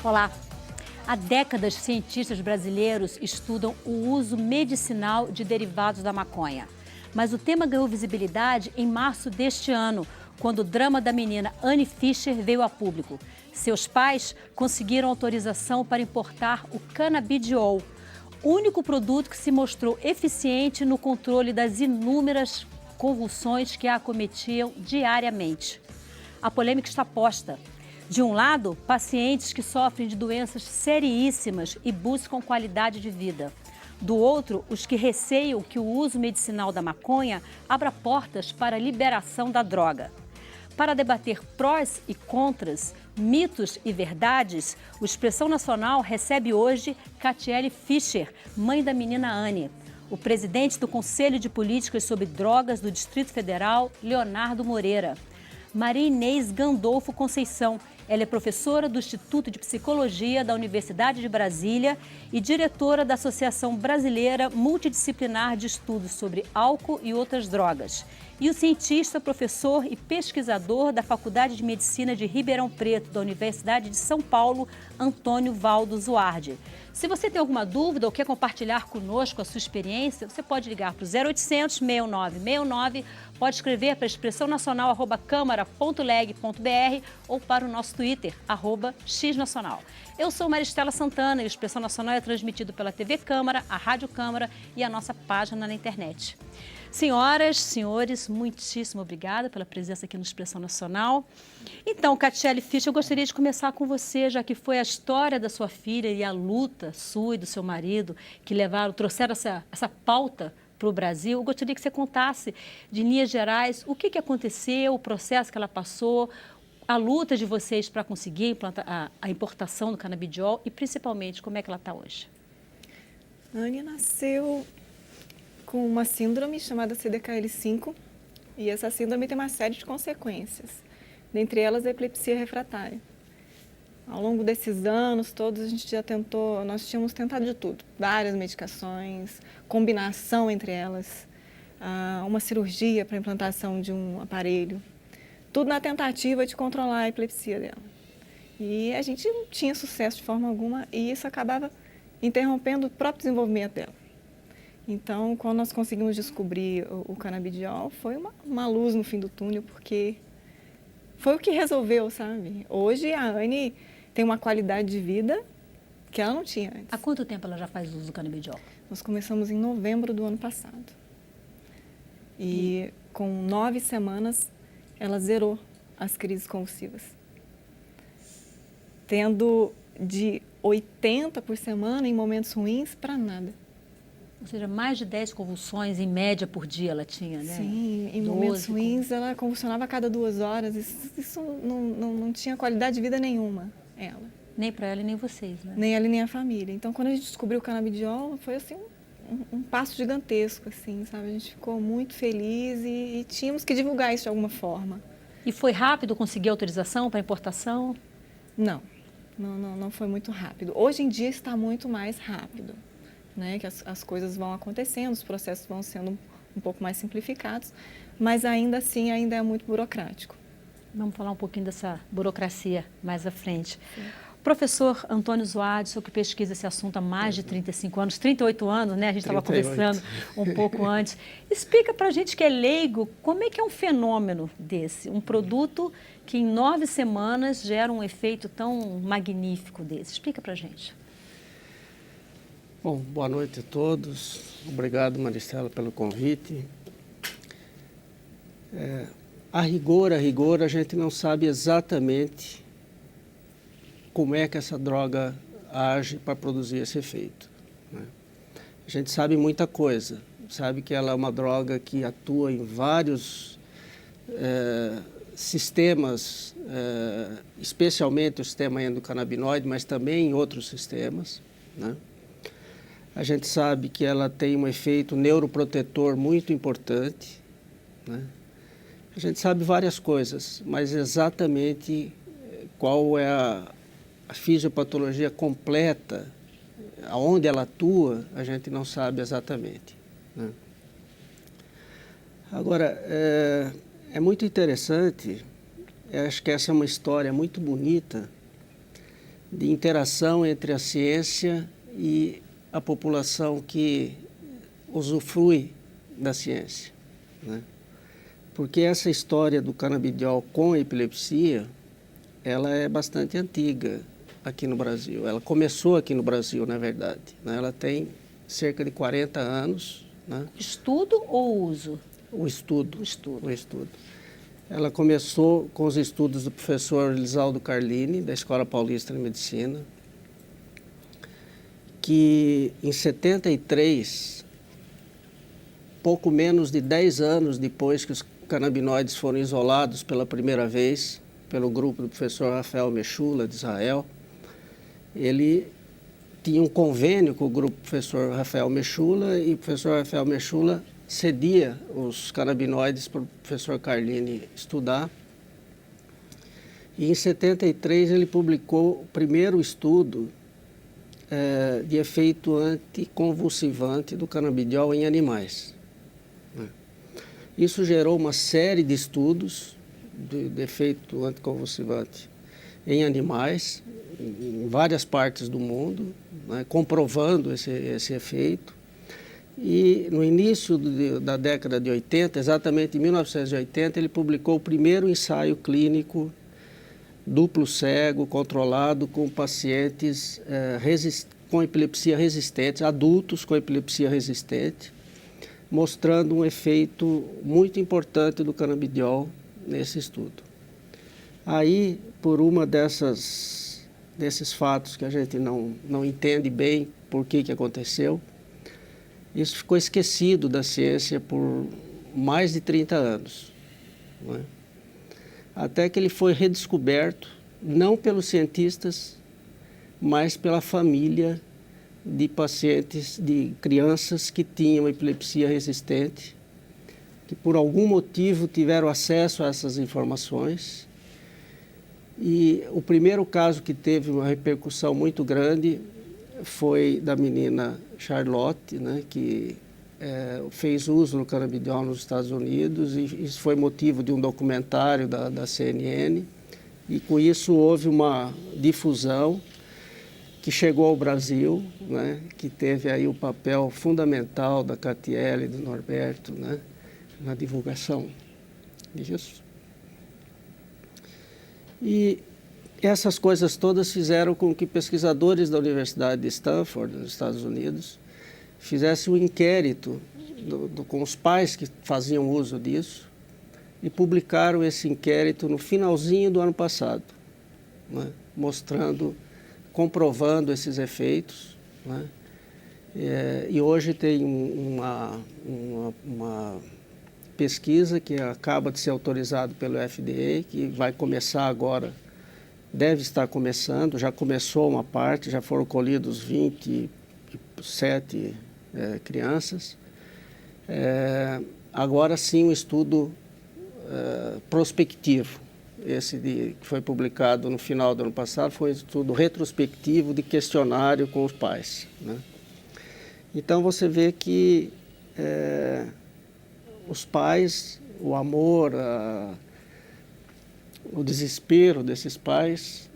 Olá! Há décadas, cientistas brasileiros estudam o uso medicinal de derivados da maconha. Mas o tema ganhou visibilidade em março deste ano, quando o drama da menina Annie Fischer veio a público. Seus pais conseguiram autorização para importar o canabidiol, único produto que se mostrou eficiente no controle das inúmeras convulsões que a acometiam diariamente. A polêmica está posta. De um lado, pacientes que sofrem de doenças seríssimas e buscam qualidade de vida. Do outro, os que receiam que o uso medicinal da maconha abra portas para a liberação da droga. Para debater prós e contras, mitos e verdades, o Expressão Nacional recebe hoje Catiele Fischer, mãe da menina Annie. O presidente do Conselho de Políticas sobre Drogas do Distrito Federal, Leonardo Moreira. Maria Inês Gandolfo Conceição. Ela é professora do Instituto de Psicologia da Universidade de Brasília e diretora da Associação Brasileira Multidisciplinar de Estudos sobre Álcool e Outras Drogas. E o cientista, professor e pesquisador da Faculdade de Medicina de Ribeirão Preto, da Universidade de São Paulo, Antônio Valdo Zuardi. Se você tem alguma dúvida ou quer compartilhar conosco a sua experiência, você pode ligar para o 0800 6969, pode escrever para expressãonacional@câmara.leg.br ou para o nosso Twitter, @xnacional. Eu sou Maristela Santana e o Expressão Nacional é transmitido pela TV Câmara, a Rádio Câmara e a nossa página na internet. Senhoras, senhores, muitíssimo obrigada pela presença aqui no Expressão Nacional. Então, Catiele Fischer, eu gostaria de começar com você, já que foi a história da sua filha e a luta sua e do seu marido que trouxeram essa pauta para o Brasil. Eu gostaria que você contasse, de linhas gerais, o que aconteceu, o processo que ela passou, a luta de vocês para conseguir a importação do canabidiol e, principalmente, como é que ela está hoje. Annie nasceu com uma síndrome chamada CDKL5 e essa síndrome tem uma série de consequências, dentre elas a epilepsia refratária. Ao longo desses anos todos a gente já tentou, nós tínhamos tentado de tudo, várias medicações, combinação entre elas, uma cirurgia para implantação de um aparelho, tudo na tentativa de controlar a epilepsia dela. E a gente não tinha sucesso de forma alguma e isso acabava interrompendo o próprio desenvolvimento dela. Então, quando nós conseguimos descobrir o canabidiol, foi uma luz no fim do túnel, porque foi o que resolveu, sabe? Hoje a Annie tem uma qualidade de vida que ela não tinha antes. Há quanto tempo ela já faz uso do canabidiol? Nós começamos em novembro do ano passado. E com 9 semanas, ela zerou as crises convulsivas. Tendo de 80 por semana em momentos ruins para nada. Ou seja, mais de 10 convulsões em média por dia ela tinha, né? Sim, em momentos ruins ela convulsionava a cada 2 horas. Isso não tinha qualidade de vida nenhuma, ela. Nem para ela e nem vocês, né? Nem ela e nem a família. Então, quando a gente descobriu o canabidiol, foi assim um passo gigantesco, assim, sabe? A gente ficou muito feliz e tínhamos que divulgar isso de alguma forma. E foi rápido conseguir autorização para importação? Não foi muito rápido. Hoje em dia está muito mais rápido. Né, que as coisas vão acontecendo, os processos vão sendo um pouco mais simplificados, mas ainda assim ainda é muito burocrático. Vamos falar um pouquinho dessa burocracia mais à frente. Sim. Professor Antônio Zuardi, o senhor que pesquisa esse assunto há mais de 35 anos, 38 anos, né? A gente estava conversando um pouco antes. Explica para a gente que é leigo, como é que é um fenômeno desse? Um produto que em 9 semanas gera um efeito tão magnífico desse. Explica para a gente. Bom, boa noite a todos. Obrigado, Maristela, pelo convite. A rigor, a gente não sabe exatamente como é que essa droga age para produzir esse efeito, né? A gente sabe muita coisa. Sabe que ela é uma droga que atua em vários sistemas, especialmente o sistema endocannabinoide, mas também em outros sistemas, né? A gente sabe que ela tem um efeito neuroprotetor muito importante, né? A gente sabe várias coisas, mas exatamente qual é a fisiopatologia completa, aonde ela atua, a gente não sabe exatamente, né? Agora, é muito interessante, acho que essa é uma história muito bonita, de interação entre a ciência e a população que usufrui da ciência, né? Porque essa história do canabidiol com a epilepsia, ela é bastante antiga aqui no Brasil. Ela começou aqui no Brasil, na verdade, né? Ela tem cerca de 40 anos. Né? Estudo ou uso? O estudo. O estudo. O estudo. Ela começou com os estudos do professor Elisaldo Carlini, da Escola Paulista de Medicina, que em 73, pouco menos de 10 anos depois que os canabinoides foram isolados pela primeira vez pelo grupo do professor Rafael Mechula, de Israel, ele tinha um convênio com o grupo do professor Rafael Mechula e o professor Rafael Mechula cedia os canabinoides para o professor Carlini estudar. E em 73 ele publicou o primeiro estudo de efeito anticonvulsivante do canabidiol em animais. Isso gerou uma série de estudos de efeito anticonvulsivante em animais, em várias partes do mundo, né, comprovando esse efeito. E no início da década de 80, exatamente em 1980, ele publicou o primeiro ensaio clínico duplo cego, controlado com pacientes com epilepsia resistente, adultos com epilepsia resistente, mostrando um efeito muito importante do canabidiol nesse estudo. Aí, por uma desses fatos que a gente não entende bem por que aconteceu, isso ficou esquecido da ciência por mais de 30 anos, não é? Até que ele foi redescoberto, não pelos cientistas, mas pela família de pacientes, de crianças que tinham epilepsia resistente, que por algum motivo tiveram acesso a essas informações. E o primeiro caso que teve uma repercussão muito grande foi da menina Charlotte, né, que fez uso do canabidiol nos Estados Unidos, e isso foi motivo de um documentário da CNN, e com isso houve uma difusão que chegou ao Brasil, né, que teve aí o papel fundamental da Catiele e do Norberto, né, na divulgação disso. E essas coisas todas fizeram com que pesquisadores da Universidade de Stanford, nos Estados Unidos, fizessem um inquérito com os pais que faziam uso disso e publicaram esse inquérito no finalzinho do ano passado, né, comprovando esses efeitos, né? E hoje tem uma pesquisa que acaba de ser autorizada pelo FDA, que vai começar agora, deve estar começando, já começou uma parte, já foram colhidos 27 crianças. Agora sim, um estudo prospectivo. Esse que foi publicado no final do ano passado foi um estudo retrospectivo de questionário com os pais, né? Então você vê que os pais, o amor, o desespero desses pais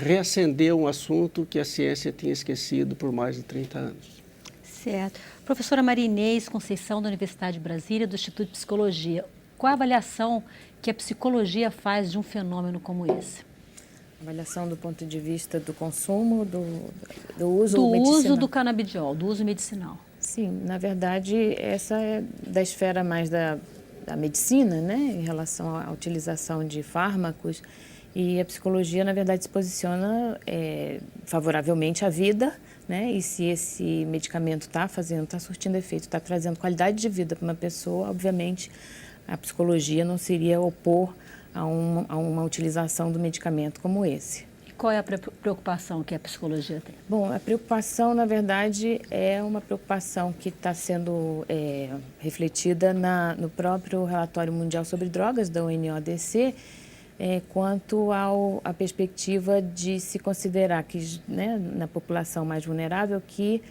reacendeu um assunto que a ciência tinha esquecido por mais de 30 anos. Certo. Professora Maria Inês Conceição, da Universidade de Brasília, do Instituto de Psicologia. Qual a avaliação que a psicologia faz de um fenômeno como esse? Avaliação do ponto de vista do consumo, do uso do medicinal. uso do canabidiol, do uso medicinal. Sim, na verdade, essa é da esfera mais da medicina, né, em relação à utilização de fármacos, e a psicologia, na verdade, se posiciona favoravelmente à vida, né, e se esse medicamento está surtindo efeito, está trazendo qualidade de vida para uma pessoa, obviamente, a psicologia não seria opor a uma utilização do medicamento como esse. E qual é a preocupação que a psicologia tem? Bom, a preocupação, na verdade, é uma preocupação que está sendo refletida no próprio Relatório Mundial sobre Drogas, da UNODC, quanto à perspectiva de se considerar que, né, na população mais vulnerável, que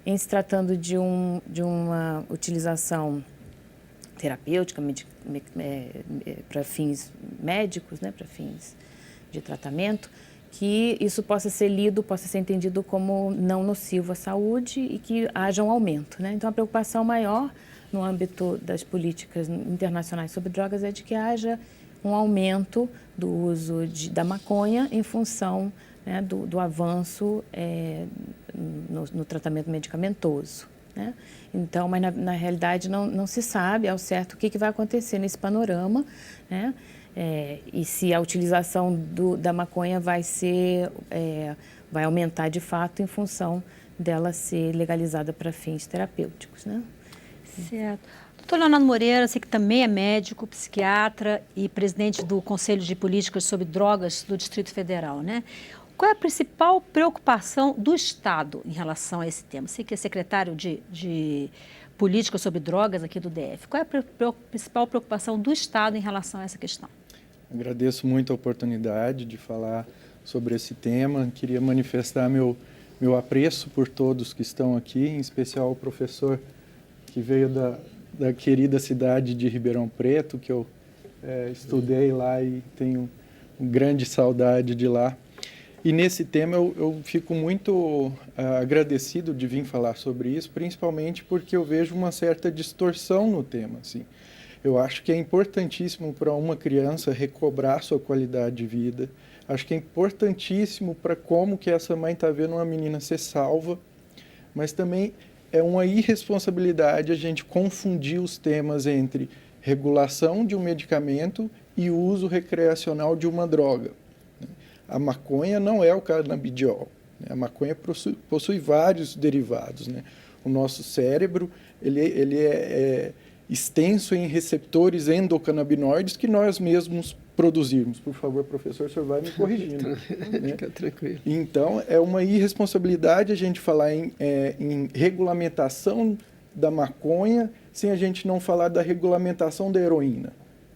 em se tratando de uma utilização terapêutica para fins médicos, né, para fins de tratamento, que isso possa ser lido, possa ser entendido como não nocivo à saúde e que haja um aumento, né? Então, a preocupação maior no âmbito das políticas internacionais sobre drogas é de que haja um aumento do uso da maconha em função, né, do avanço no tratamento medicamentoso, né? Então, mas na realidade não se sabe ao certo o que vai acontecer nesse panorama, né? E se a utilização da maconha vai aumentar de fato em função dela ser legalizada para fins terapêuticos, né? Certo. Doutor Leonardo Moreira, você que também é médico, psiquiatra e presidente do Conselho de Políticas sobre Drogas do Distrito Federal, né? Qual é a principal preocupação do Estado em relação a esse tema? Você que é secretário de Políticas sobre Drogas aqui do DF. Qual é a principal preocupação do Estado em relação a essa questão? Agradeço muito a oportunidade de falar sobre esse tema. Queria manifestar meu apreço por todos que estão aqui, em especial o professor que veio da querida cidade de Ribeirão Preto, que eu estudei lá e tenho grande saudade de lá. E nesse tema eu fico muito agradecido de vir falar sobre isso, principalmente porque eu vejo uma certa distorção no tema, assim. Eu acho que é importantíssimo para uma criança recobrar sua qualidade de vida. Acho que é importantíssimo para como que essa mãe está vendo uma menina ser salva, mas também é uma irresponsabilidade a gente confundir os temas entre regulação de um medicamento e uso recreacional de uma droga. A maconha não é o canabidiol. A maconha possui vários derivados, né? O nosso cérebro ele é extenso em receptores endocannabinoides que nós mesmos produzirmos. Por favor, professor, o senhor vai me corrigindo. Né? Fica tranquilo. Então, é uma irresponsabilidade a gente falar em regulamentação da maconha sem a gente não falar da regulamentação da heroína,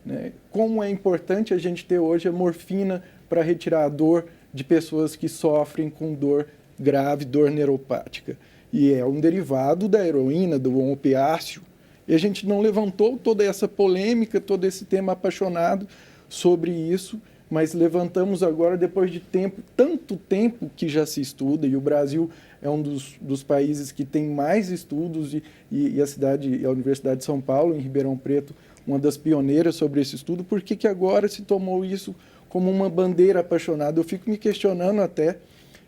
né? Como é importante a gente ter hoje a morfina para retirar a dor de pessoas que sofrem com dor grave, dor neuropática. E é um derivado da heroína, do opiáceo. E a gente não levantou toda essa polêmica, todo esse tema apaixonado sobre isso, mas levantamos agora depois de tanto tempo que já se estuda, e o Brasil é um dos países que tem mais estudos, e a Universidade de São Paulo, em Ribeirão Preto, uma das pioneiras sobre esse estudo. Por que agora se tomou isso como uma bandeira apaixonada? Eu fico me questionando até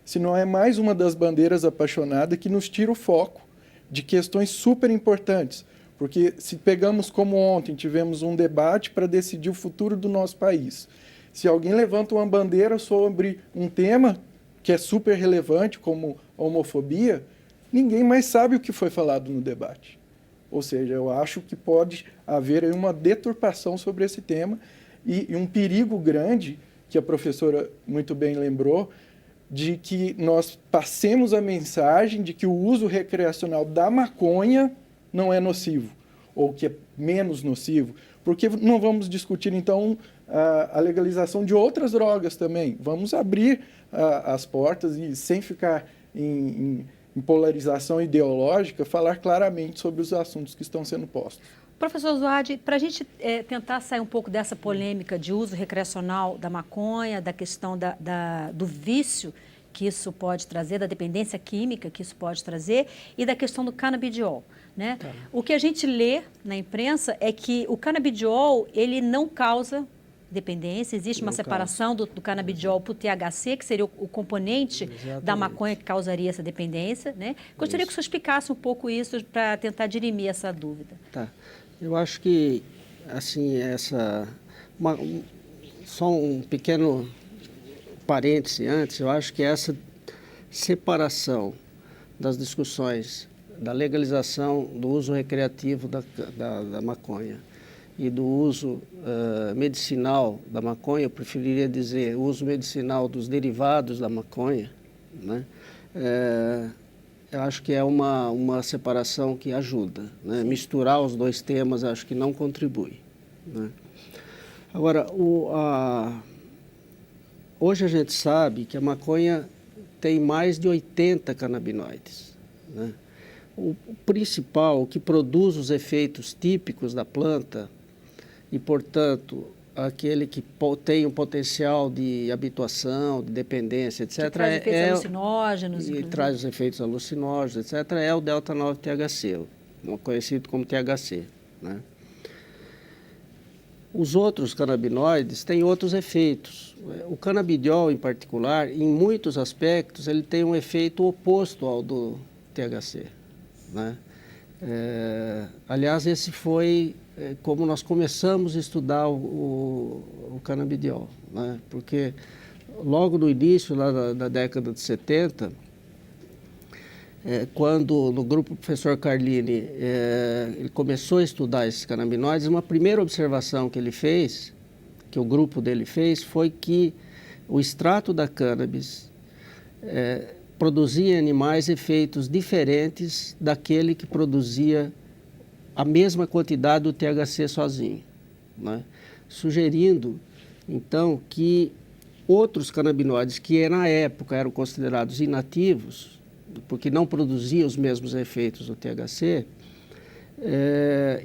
se não é mais uma das bandeiras apaixonadas que nos tira o foco de questões super importantes. Porque se pegamos como ontem, tivemos um debate para decidir o futuro do nosso país. Se alguém levanta uma bandeira sobre um tema que é super relevante, como a homofobia, ninguém mais sabe o que foi falado no debate. Ou seja, eu acho que pode haver aí uma deturpação sobre esse tema e um perigo grande, que a professora muito bem lembrou, de que nós passemos a mensagem de que o uso recreacional da maconha não é nocivo, ou que é menos nocivo, porque não vamos discutir, então, a legalização de outras drogas também. Vamos abrir as portas e, sem ficar em polarização ideológica, falar claramente sobre os assuntos que estão sendo postos. Professor Zuardi, para a gente tentar sair um pouco dessa polêmica de uso recreacional da maconha, da questão do vício que isso pode trazer, da dependência química que isso pode trazer e da questão do canabidiol, né? Tá. O que a gente lê na imprensa é que o canabidiol, ele não causa dependência, existe uma separação do canabidiol para o THC, que seria o componente da maconha que causaria essa dependência, né? Gostaria que o senhor explicasse um pouco isso para tentar dirimir essa dúvida. Tá. Eu acho que, assim, só um pequeno parêntese antes, eu acho que essa separação das discussões da legalização do uso recreativo da maconha e do uso medicinal da maconha, eu preferiria dizer uso medicinal dos derivados da maconha, né? Eu acho que é uma separação que ajuda, né? Misturar os dois temas acho que não contribui, né? Agora, hoje a gente sabe que a maconha tem mais de 80 canabinoides, né? O principal, o que produz os efeitos típicos da planta e, portanto, aquele que tem um potencial de habituação, de dependência, etc. Que traz efeitos alucinógenos. E traz os efeitos alucinógenos, etc. É o delta-9-THC, conhecido como THC, né? Os outros canabinoides têm outros efeitos. O canabidiol, em particular, em muitos aspectos, ele tem um efeito oposto ao do THC, né? Aliás, esse foi como nós começamos a estudar o canabidiol, né? Porque logo no início, lá da década de 70, quando no grupo do professor Carlini ele começou a estudar esses canabinoides, uma primeira observação que ele fez, que o grupo dele fez, foi que o extrato da cannabis produzia em animais efeitos diferentes daquele que produzia a mesma quantidade do THC sozinho, né? Sugerindo, então, que outros canabinoides que na época eram considerados inativos, porque não produziam os mesmos efeitos do THC,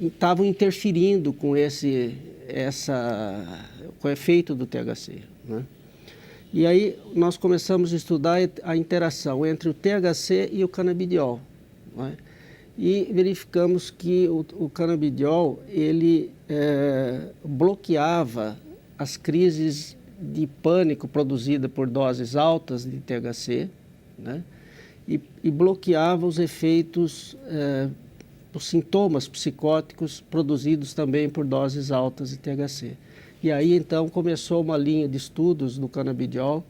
estavam interferindo com o efeito do THC, né? E aí nós começamos a estudar a interação entre o THC e o canabidiol, né? E verificamos que o canabidiol, ele bloqueava as crises de pânico produzidas por doses altas de THC, né? E bloqueava os efeitos, os sintomas psicóticos produzidos também por doses altas de THC. E aí, então, começou uma linha de estudos do canabidiol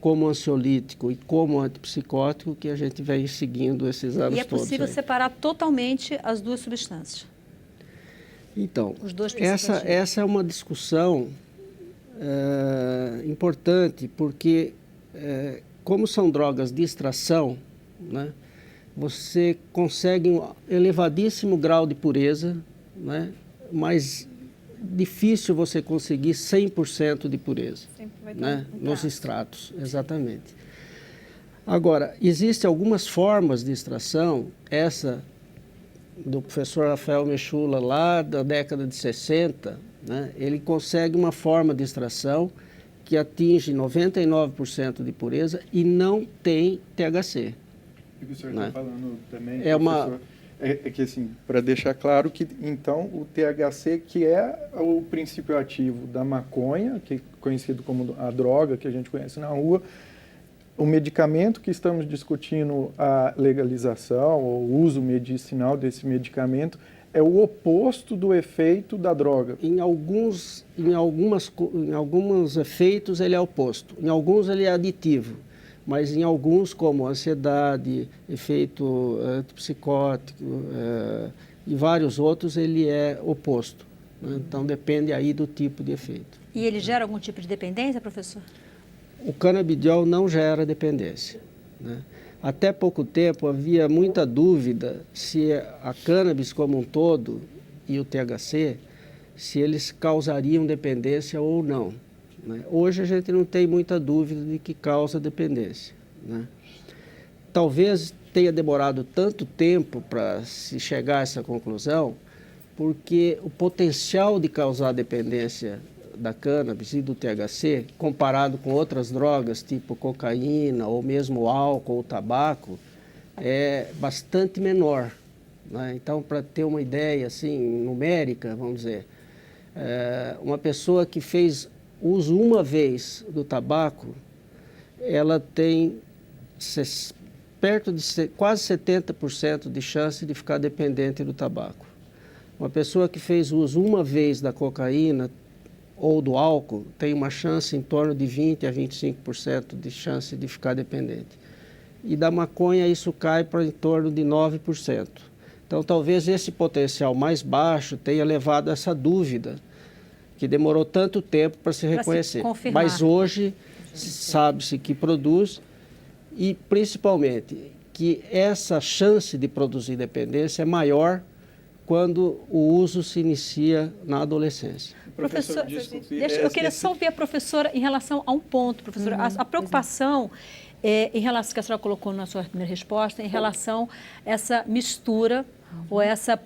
como ansiolítico e como antipsicótico que a gente vem seguindo esses anos todos. E é possível separar totalmente as duas substâncias? Então, os dois essa é uma discussão importante, porque como são drogas de extração, né, você consegue um elevadíssimo grau de pureza, né, mas difícil você conseguir 100% de pureza, né, nos extratos, exatamente. Agora, existem algumas formas de extração, essa do professor Rafael Mechula, lá da década de 60, né, ele consegue uma forma de extração que atinge 99% de pureza e não tem THC. E o senhor né? está falando também, É que assim, para deixar claro que então o THC, que é o princípio ativo da maconha, que é conhecido como a droga que a gente conhece na rua, o medicamento que estamos discutindo, a legalização ou o uso medicinal desse medicamento, é o oposto do efeito da droga. Em alguns efeitos ele é oposto, em alguns ele é aditivo, mas em alguns, como ansiedade, efeito antipsicótico e vários outros, ele é oposto, né? Então depende aí do tipo de efeito. E ele gera algum tipo de dependência, professor? O canabidiol não gera dependência, né? Até pouco tempo havia muita dúvida se a cannabis como um todo e o THC, se eles causariam dependência ou não, né? Hoje a gente não tem muita dúvida de que causa dependência, né? Talvez tenha demorado tanto tempo para se chegar a essa conclusão, porque o potencial de causar dependência da cannabis e do THC, comparado com outras drogas, tipo cocaína, ou mesmo álcool ou tabaco, é bastante menor, né? Então, para ter uma ideia assim, numérica, vamos dizer, uma pessoa que fez uso uma vez do tabaco, ela tem perto de quase 70% de chance de ficar dependente do tabaco. Uma pessoa que fez uso uma vez da cocaína ou do álcool tem uma chance em torno de 20% a 25% de chance de ficar dependente. E da maconha isso cai para em torno de 9%. Então talvez esse potencial mais baixo tenha levado a essa dúvida, que demorou tanto tempo para se reconhecer. Mas hoje sabe-se que produz e principalmente que essa chance de produzir dependência é maior quando o uso se inicia na adolescência. Professor, eu queria só ouvir a professora em relação a um ponto, professora. A preocupação em relação que a senhora colocou na sua primeira resposta, em relação a essa mistura ou essa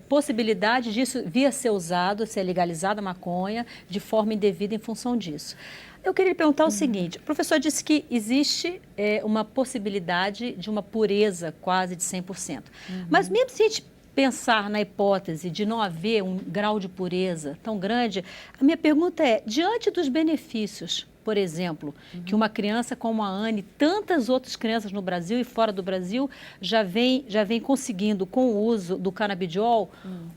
possibilidade disso vir a ser usado, ser legalizada a maconha de forma indevida em função disso. Eu queria lhe perguntar o seguinte, o professor disse que existe uma possibilidade de uma pureza quase de 100%. Mas mesmo se a gente pensar na hipótese de não haver um grau de pureza tão grande, a minha pergunta é, diante dos benefícios, por exemplo, que uma criança como a Anne, tantas outras crianças no Brasil e fora do Brasil, já vem conseguindo, com o uso do canabidiol,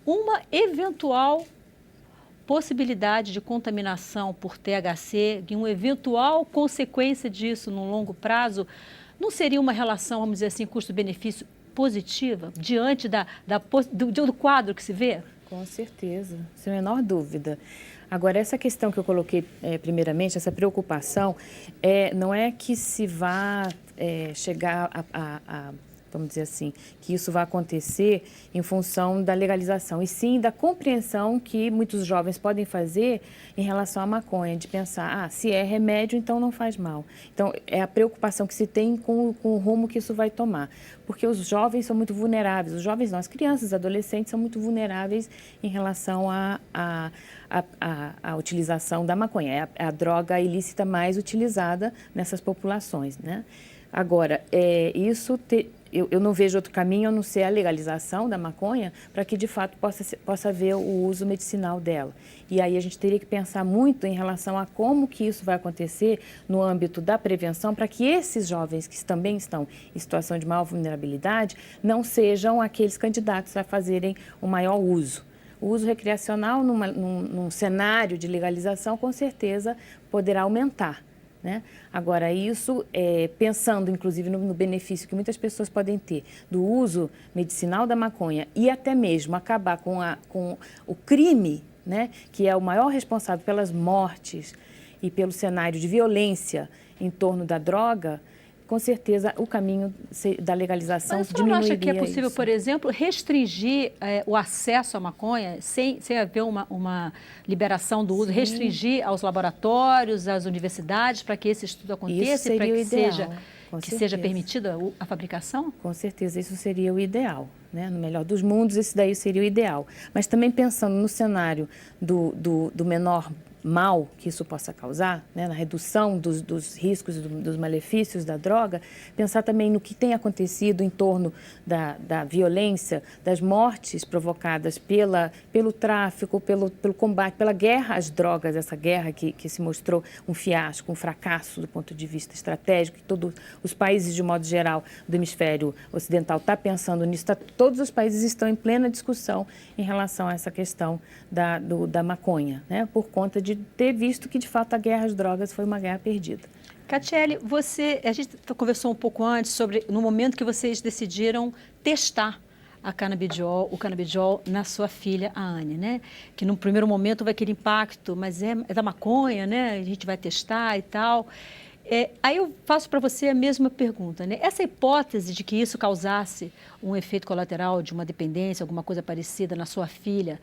uma eventual possibilidade de contaminação por THC, e uma eventual consequência disso no longo prazo, não seria uma relação, vamos dizer assim, custo-benefício positiva diante do quadro que se vê? Com certeza, sem a menor dúvida. Agora, essa questão que eu coloquei primeiramente, essa preocupação, não é que se vá chegar vamos dizer assim, que isso vai acontecer em função da legalização, e sim da compreensão que muitos jovens podem fazer em relação à maconha, de pensar, se é remédio, então não faz mal. Então, é a preocupação que se tem com o rumo que isso vai tomar, porque os jovens são muito vulneráveis, os jovens não, as crianças, adolescentes são muito vulneráveis em relação à utilização da maconha, é a droga ilícita mais utilizada nessas populações, né? Agora, eu não vejo outro caminho a não ser a legalização da maconha para que, de fato, possa haver o uso medicinal dela. E aí a gente teria que pensar muito em relação a como que isso vai acontecer no âmbito da prevenção para que esses jovens que também estão em situação de maior vulnerabilidade não sejam aqueles candidatos a fazerem o maior uso. O uso recreacional, num cenário de legalização, com certeza poderá aumentar, né? Agora, isso, pensando inclusive no benefício que muitas pessoas podem ter do uso medicinal da maconha e até mesmo acabar com o crime, né, que é o maior responsável pelas mortes e pelo cenário de violência em torno da droga, com certeza o caminho da legalização diminuiria. Mas você não acha que é possível, isso, por exemplo, restringir o acesso à maconha sem haver uma liberação do uso, restringir aos laboratórios, às universidades, para que esse estudo aconteça e para que seja permitida a fabricação? Com certeza, isso seria o ideal, né? No melhor dos mundos, esse daí seria o ideal. Mas também pensando no cenário do menor mal que isso possa causar, né, na redução dos riscos e dos malefícios da droga, pensar também no que tem acontecido em torno da violência, das mortes provocadas pelo tráfico, pelo combate, pela guerra às drogas, essa guerra que se mostrou um fiasco, um fracasso do ponto de vista estratégico, que todos os países, de modo geral, do hemisfério ocidental está pensando nisso, todos os países estão em plena discussão em relação a essa questão da maconha, né, por conta de ter visto que, de fato, a guerra às drogas foi uma guerra perdida. Catiele, a gente conversou um pouco antes sobre, no momento que vocês decidiram testar o canabidiol na sua filha, a Anne, né? Que no primeiro momento vai aquele impacto, mas é da maconha, né? A gente vai testar e tal. Aí eu faço para você a mesma pergunta, né? Essa hipótese de que isso causasse um efeito colateral de uma dependência, alguma coisa parecida na sua filha,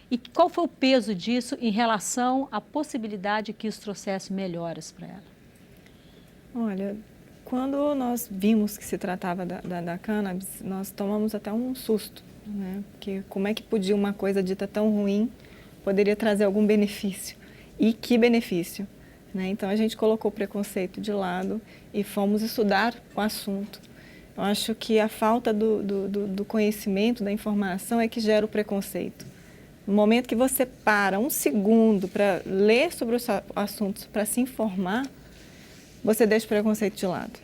e qual foi o peso disso em relação à possibilidade que isso trouxesse melhoras para ela? Olha, quando nós vimos que se tratava da cannabis, nós tomamos até um susto, né? Porque como é que podia uma coisa dita tão ruim poderia trazer algum benefício? E que benefício? Né? Então, a gente colocou o preconceito de lado e fomos estudar o assunto. Eu acho que a falta do conhecimento, da informação é que gera o preconceito. No momento que você para um segundo para ler sobre os assuntos, para se informar, você deixa o preconceito de lado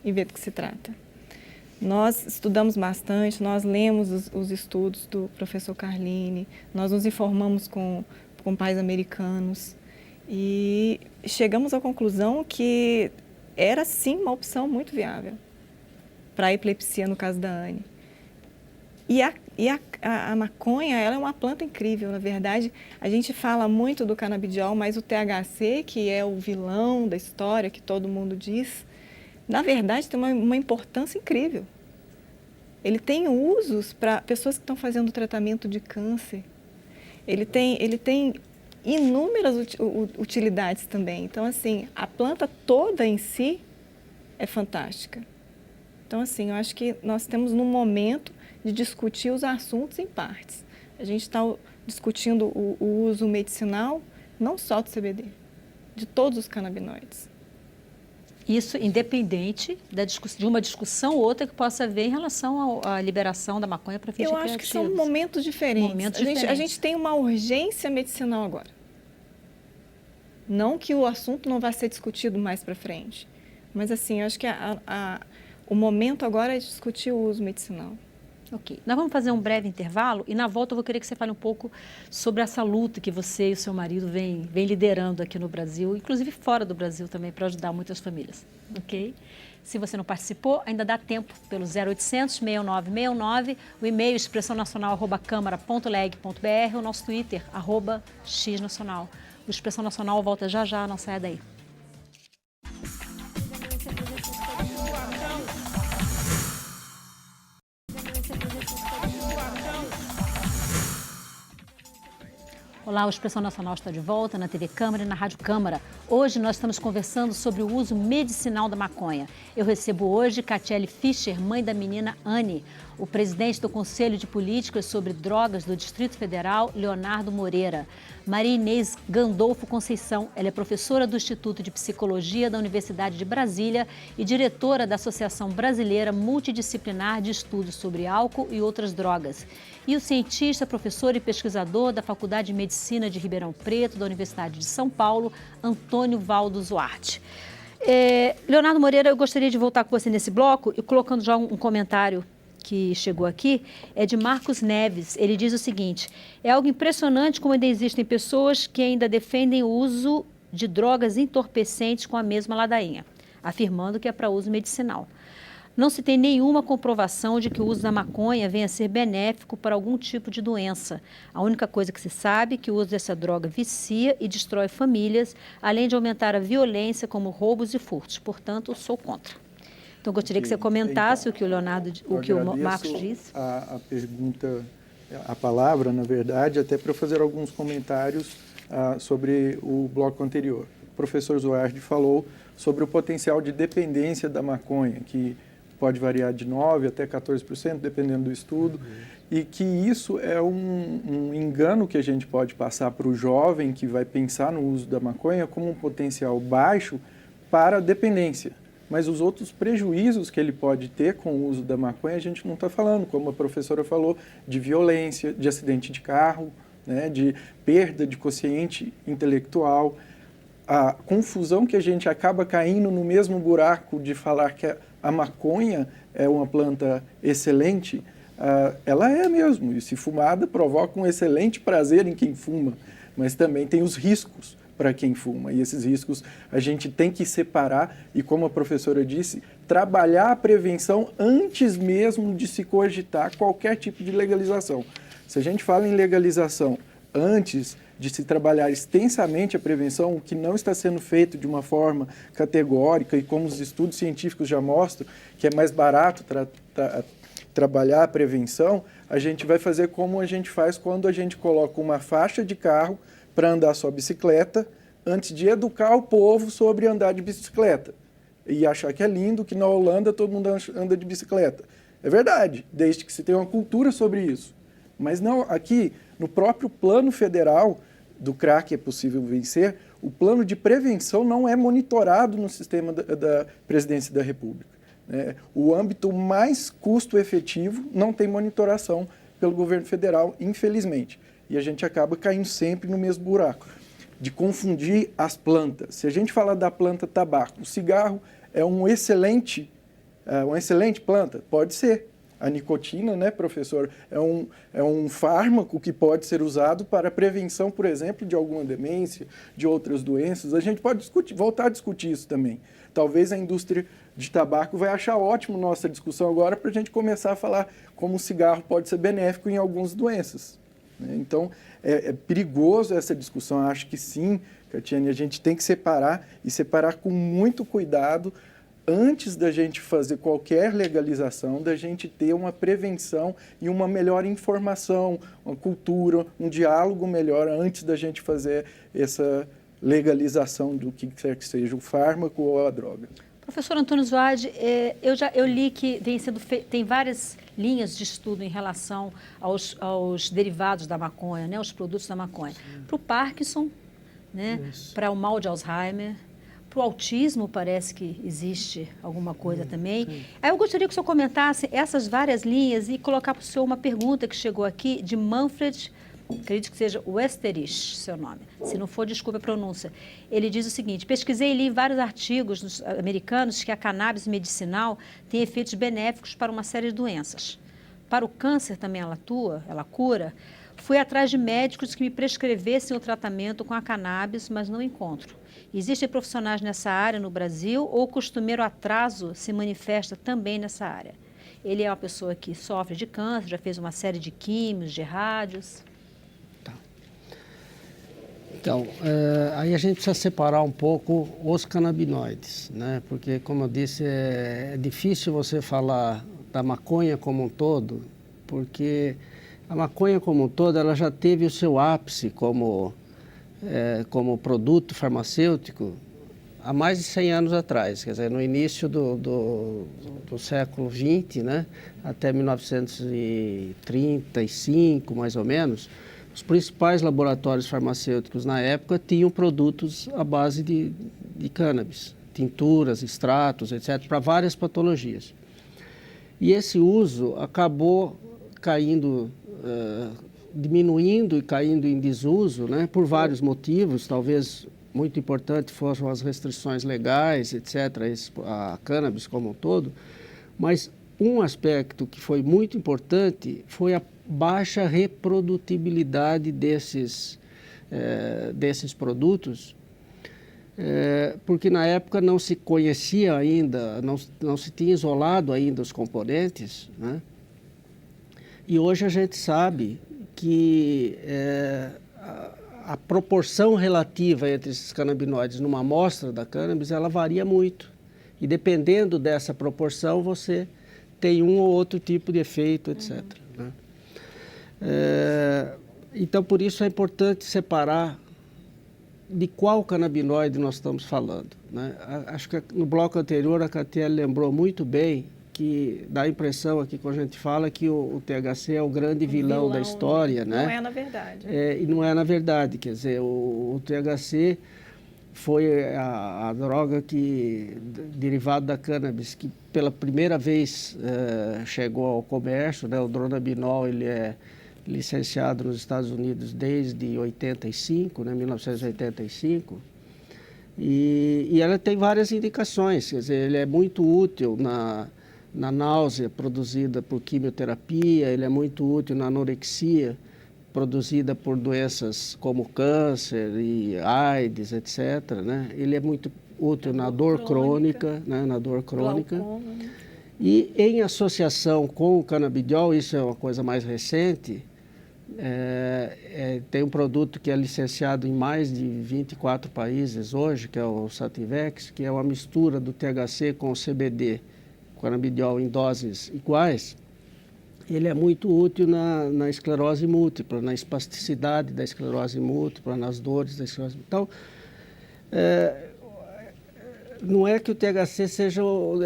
e vê do que se trata. Nós estudamos bastante, nós lemos os estudos do professor Carline, nós nos informamos com pais americanos e chegamos à conclusão que era sim uma opção muito viável para a epilepsia, no caso da Anne. E a maconha, ela é uma planta incrível, na verdade. A gente fala muito do canabidiol, mas o THC, que é o vilão da história, que todo mundo diz, na verdade tem uma importância incrível. Ele tem usos para pessoas que estão fazendo tratamento de câncer. Ele tem inúmeras utilidades também. Então, assim, a planta toda em si é fantástica. Então, assim, eu acho que nós temos num momento de discutir os assuntos em partes. A gente está discutindo o uso medicinal, não só do CBD, de todos os canabinoides. Isso independente de uma discussão ou outra que possa haver em relação à liberação da maconha para fins recreativos. Eu acho que são momentos diferentes. A gente tem uma urgência medicinal agora. Não que o assunto não vá ser discutido mais para frente, mas assim, eu acho que o momento agora é discutir o uso medicinal. Ok. Nós vamos fazer um breve intervalo e na volta eu vou querer que você fale um pouco sobre essa luta que você e o seu marido vem liderando aqui no Brasil, inclusive fora do Brasil também, para ajudar muitas famílias. Ok? Se você não participou, ainda dá tempo pelo 0800 6969, o e-mail expressãonacional@câmara.leg.br, o nosso Twitter, @xnacional. O Expressão Nacional volta já já, não saia daí. Olá, o Expressão Nacional está de volta na TV Câmara e na Rádio Câmara. Hoje nós estamos conversando sobre o uso medicinal da maconha. Eu recebo hoje Catiele Fischer, mãe da menina Anne, o presidente do Conselho de Políticas sobre Drogas do Distrito Federal, Leonardo Moreira, Maria Inês Gandolfo Conceição. Ela é professora do Instituto de Psicologia da Universidade de Brasília e diretora da Associação Brasileira Multidisciplinar de Estudos sobre Álcool e Outras Drogas. E o cientista, professor e pesquisador da Faculdade de Medicina de Ribeirão Preto, da Universidade de São Paulo, Antônio Valdo Zuarte. Leonardo Moreira, eu gostaria de voltar com você nesse bloco e colocando já um comentário que chegou aqui, é de Marcos Neves. Ele diz o seguinte: é algo impressionante como ainda existem pessoas que ainda defendem o uso de drogas entorpecentes com a mesma ladainha, afirmando que é para uso medicinal. Não se tem nenhuma comprovação de que o uso da maconha venha a ser benéfico para algum tipo de doença. A única coisa que se sabe é que o uso dessa droga vicia e destrói famílias, além de aumentar a violência, como roubos e furtos. Portanto, sou contra. Então, gostaria que você comentasse o que o Marcos disse. A pergunta, a palavra, na verdade, até para fazer alguns comentários sobre o bloco anterior. O professor Zuardi falou sobre o potencial de dependência da maconha, que pode variar de 9% até 14%, dependendo do estudo, e que isso é um engano que a gente pode passar para o jovem que vai pensar no uso da maconha como um potencial baixo para a dependência. Mas os outros prejuízos que ele pode ter com o uso da maconha, a gente não está falando, como a professora falou, de violência, de acidente de carro, né, de perda de quociente intelectual. A confusão que a gente acaba caindo no mesmo buraco de falar que a maconha é uma planta excelente, ela é mesmo, e se fumada provoca um excelente prazer em quem fuma, mas também tem os riscos para quem fuma, e esses riscos a gente tem que separar e, como a professora disse, trabalhar a prevenção antes mesmo de se cogitar qualquer tipo de legalização. Se a gente fala em legalização antes de se trabalhar extensamente a prevenção, o que não está sendo feito de uma forma categórica e como os estudos científicos já mostram, que é mais barato trabalhar a prevenção, a gente vai fazer como a gente faz quando a gente coloca uma faixa de carro para andar só bicicleta, antes de educar o povo sobre andar de bicicleta. E achar que é lindo que na Holanda todo mundo anda de bicicleta. É verdade, desde que se tenha uma cultura sobre isso. Mas não, aqui, no próprio plano federal do crack é possível vencer, o plano de prevenção não é monitorado no sistema da Presidência da República. O âmbito mais custo-efetivo não tem monitoração pelo governo federal, infelizmente. E a gente acaba caindo sempre no mesmo buraco, de confundir as plantas. Se a gente falar da planta tabaco, o cigarro é uma excelente planta? Pode ser. A nicotina, né, professor, é um fármaco que pode ser usado para a prevenção, por exemplo, de alguma demência, de outras doenças. A gente pode voltar a discutir isso também. Talvez a indústria de tabaco vai achar ótimo nossa discussão agora para a gente começar a falar como o cigarro pode ser benéfico em algumas doenças. Então, é perigoso essa discussão. Eu acho que sim, Catiane, a gente tem que separar e separar com muito cuidado antes da gente fazer qualquer legalização, da gente ter uma prevenção e uma melhor informação, uma cultura, um diálogo melhor antes da gente fazer essa legalização do que quer que seja, o fármaco ou a droga. Professor Antônio Zuardi, eu li que tem várias linhas de estudo em relação aos derivados da maconha, né, os produtos da maconha. Para o Parkinson, né, para o mal de Alzheimer, para o autismo parece que existe alguma coisa também. Aí eu gostaria que o senhor comentasse essas várias linhas e colocar para o senhor uma pergunta que chegou aqui de Manfred, acredito que seja Westerich, seu nome. Se não for, desculpe a pronúncia. Ele diz o seguinte: pesquisei e li vários artigos americanos que a cannabis medicinal tem efeitos benéficos para uma série de doenças. Para o câncer também ela atua, ela cura. Fui atrás de médicos que me prescrevessem o tratamento com a cannabis, mas não encontro. Existem profissionais nessa área no Brasil ou o costumeiro atraso se manifesta também nessa área? Ele é uma pessoa que sofre de câncer, já fez uma série de químios, de rádios. Então, aí a gente precisa separar um pouco os canabinoides, né? Porque, como eu disse, é difícil você falar da maconha como um todo, porque a maconha como um todo, ela já teve o seu ápice como produto farmacêutico há mais de 100 anos atrás, quer dizer, no início do século XX, né? Até 1935, mais ou menos. Os principais laboratórios farmacêuticos na época tinham produtos à base de cannabis, tinturas, extratos, etc., para várias patologias. E esse uso acabou caindo, diminuindo e caindo em desuso, né, por vários motivos. Talvez muito importante fossem as restrições legais, etc., a cannabis como um todo, mas um aspecto que foi muito importante foi a baixa reprodutibilidade desses produtos, porque na época não se conhecia ainda, não se tinha isolado ainda os componentes, né? E hoje a gente sabe que a proporção relativa entre esses canabinoides numa amostra da cannabis, ela varia muito. E dependendo dessa proporção, você tem um ou outro tipo de efeito, etc. Né? Então, por isso é importante separar de qual canabinoide nós estamos falando, né? Acho que no bloco anterior a Catiele lembrou muito bem que dá a impressão aqui quando a gente fala que o THC é o grande vilão da história, né? Não é na verdade. E não é na verdade, quer dizer, o THC foi a droga derivada da cannabis, que pela primeira vez chegou ao comércio, né? O dronabinol, ele é licenciado nos Estados Unidos desde 85, né? 1985, e ela tem várias indicações, quer dizer, ele é muito útil na náusea produzida por quimioterapia, ele é muito útil na anorexia produzida por doenças como câncer e AIDS, etc., né? Ele é muito útil na dor crônica, né? Na dor crônica. Glaucoma, né? E em associação com o canabidiol, isso é uma coisa mais recente, tem um produto que é licenciado em mais de 24 países hoje, que é o Sativex, que é uma mistura do THC com o CBD, canabidiol em doses iguais. Ele é muito útil na esclerose múltipla, na espasticidade da esclerose múltipla, nas dores da esclerose múltipla. Então, não é que o THC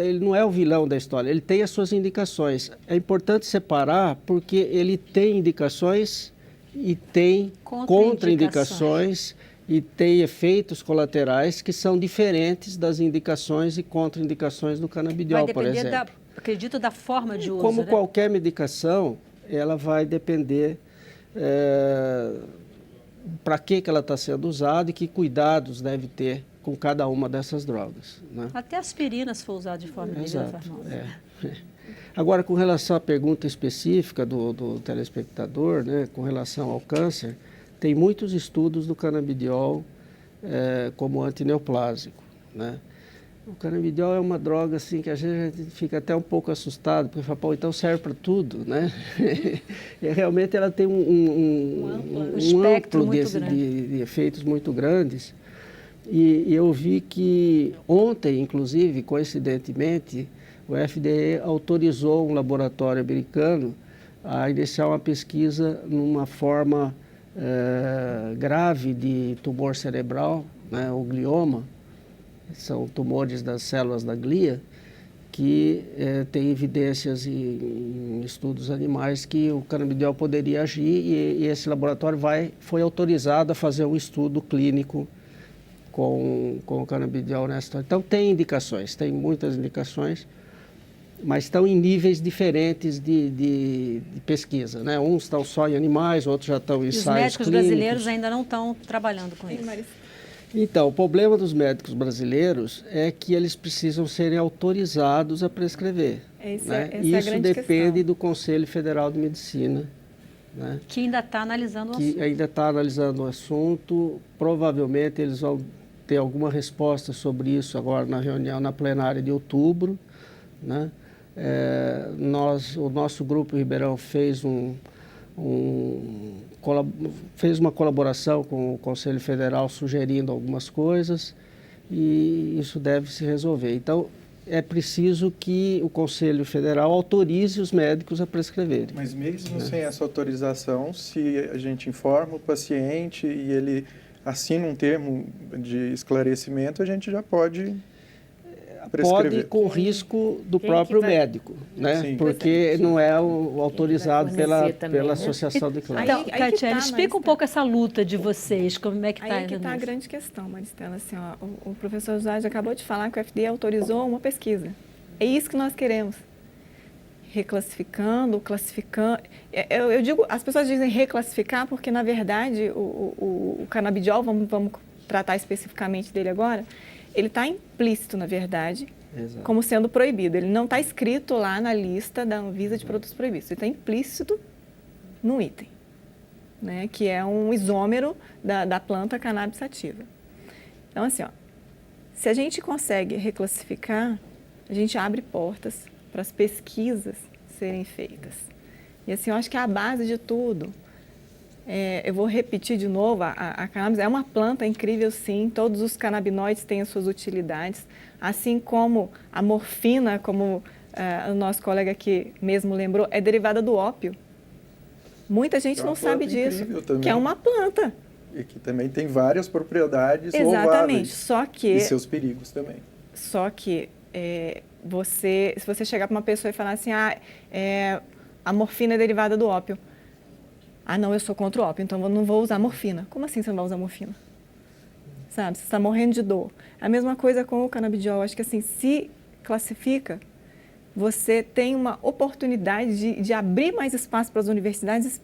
ele não é o vilão da história, ele tem as suas indicações. É importante separar porque ele tem indicações e tem contraindicações e tem efeitos colaterais que são diferentes das indicações e contraindicações do canabidiol, por exemplo. Acredito, da forma de uso. Como né? qualquer medicação, ela vai depender para que ela está sendo usada e que cuidados deve ter com cada uma dessas drogas, né? Até aspirina, se for usada de forma indevida na farmácia. Agora, com relação à pergunta específica do telespectador, né, com relação ao câncer, tem muitos estudos do canabidiol como antineoplásico, né? O canabidiol é uma droga assim que a gente fica até um pouco assustado, porque fala, pô, então serve para tudo, né? E realmente ela tem um espectro amplo de efeitos muito grandes. E eu vi que ontem, inclusive, coincidentemente, o FDA autorizou um laboratório americano a iniciar uma pesquisa numa forma grave de tumor cerebral, né, o glioma. São tumores das células da glia, que tem evidências em estudos animais que o canabidiol poderia agir e esse laboratório foi autorizado a fazer um estudo clínico com o canabidiol nessa história. Então tem indicações, tem muitas indicações, mas estão em níveis diferentes de pesquisa, né? Uns estão só em animais, outros já estão em ensaios clínicos. Os médicos brasileiros ainda não estão trabalhando com isso. Então, o problema dos médicos brasileiros é que eles precisam serem autorizados a prescrever. Né? Isso depende do Conselho Federal de Medicina. Né? Que ainda está analisando o assunto. Que ainda está analisando o assunto. Provavelmente eles vão ter alguma resposta sobre isso agora na reunião, na plenária de outubro. Né? O nosso grupo Ribeirão fez uma colaboração com o Conselho Federal sugerindo algumas coisas e isso deve se resolver. Então, é preciso que o Conselho Federal autorize os médicos a prescreverem. Mas mesmo sem essa autorização, se a gente informa o paciente e ele assina um termo de esclarecimento, a gente já pode prescrever. Pode com risco do próprio médico, né? Sim. Porque não é autorizado pela Associação de Clínicos. Então, Catiele, explica um pouco essa luta de vocês, como é que está? Aí que está a grande questão, Maristela. Assim, o professor Jade acabou de falar que o FDA autorizou uma pesquisa. É isso que nós queremos. Reclassificando, classificando. Eu digo, as pessoas dizem reclassificar porque, na verdade, o canabidiol, vamos tratar especificamente dele agora, ele está implícito, na verdade, exato, como sendo proibido. Ele não está escrito lá na lista da Anvisa de produtos proibidos. Ele está implícito no item, né, que é um isômero da planta cannabis sativa. Então, assim, se a gente consegue reclassificar, a gente abre portas para as pesquisas serem feitas. E, assim, eu acho que é a base de tudo. Eu vou repetir de novo, a cannabis é uma planta incrível, sim. Todos os canabinoides têm as suas utilidades, assim como a morfina, como o nosso colega aqui mesmo lembrou, é derivada do ópio. Muita gente não sabe disso, que é uma planta. E que também tem várias propriedades exatamente, louváveis. E seus perigos também. Só que se você chegar para uma pessoa e falar assim, a morfina é derivada do ópio. Ah, não, eu sou contra o ópio, então eu não vou usar morfina. Como assim você não vai usar morfina? Sabe, você está morrendo de dor. A mesma coisa com o canabidiol. Acho que, assim, se classifica, você tem uma oportunidade de abrir mais espaço para as universidades